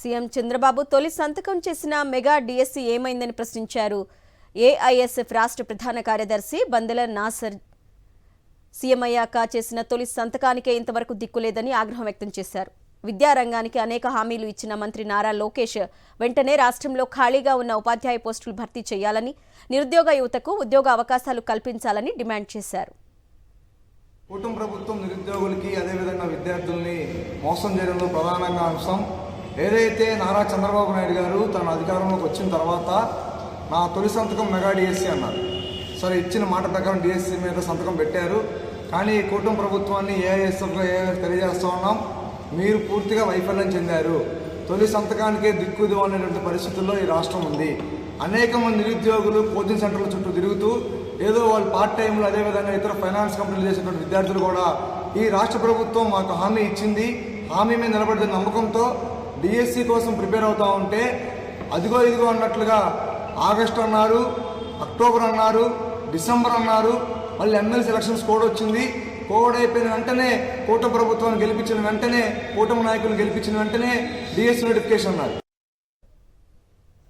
CM Chandrababu తొలి సంతకం చేసిన మెగా డిఎస్సి ఏమైందని ప్రశ్నించారు. ఏఐఎస్ఎఫ్ రాష్ట్ర ప్రధాన కార్యదర్శి బందెల నాసర్ సీఎం అయ్యాక చేసిన తొలి సంతకానికే ఇంతవరకు దిక్కులేదని ఆగ్రహం వ్యక్తం చేశారు. విద్యారంగానికి అనేక హామీలు ఇచ్చిన మంత్రి నారా లోకేష్ వెంటనే రాష్ట్రంలో ఖాళీగా ఉన్న ఉపాధ్యాయ పోస్టులు భర్తీ చేయాలని, నిరుద్యోగ యువతకు ఉద్యోగ అవకాశాలు కల్పించాలని డిమాండ్ చేశారు. కూటమి ప్రభుత్వం నిరుద్యోగులకి అదేవిధంగా విద్యార్థుల్ని మోసం చేయడంలో ప్రధానంగా అంశం. ఏదైతే నారా చంద్రబాబు నాయుడు గారు తన అధికారంలోకి వచ్చిన తర్వాత నా తొలి సంతకం మెగా డిఎస్సి అన్నారు. సరే, ఇచ్చిన మాట ప్రకారం డిఎస్సి మీద సంతకం పెట్టారు. కానీ కూటమి ప్రభుత్వాన్ని ఏఐఎస్ఎఫ్గా తెలియజేస్తూ ఉన్నాం, మీరు పూర్తిగా వైఫల్యం చెందారు. తొలి సంతకానికే దిక్కుదు అనేటువంటి పరిస్థితుల్లో ఈ రాష్ట్రం ఉంది. అనేక మంది నిరుద్యోగులు కోచింగ్ సెంటర్ల చుట్టూ తిరుగుతూ ఏదో వాళ్ళు పార్ట్ టైంలో అదేవిధంగా ఇతర ఫైనాన్స్ కంపెనీలు చేసేటువంటి విద్యార్థులు కూడా ఈ రాష్ట్ర ప్రభుత్వం మాకు హామీ ఇచ్చింది, హామీ మీద నిలబడిన నమ్మకంతో డిఎస్సి కోసం ప్రిపేర్ అవుతూ ఉంటే అదిగో ఇదిగో అన్నట్లుగా ఆగస్టు అన్నారు, అక్టోబర్ అన్నారు, డిసెంబర్ అన్నారు. మళ్ళీ ఎమ్మెల్సీ ఎలక్షన్స్ కోడ్ వచ్చింది. కోడ్ అయిపోయిన వెంటనే కూటమి ప్రభుత్వాన్ని గెలిపించిన వెంటనే, కూటమి నాయకులు గెలిపించిన వెంటనే డిఎస్సి నోటిఫికేషన్ అన్నారు.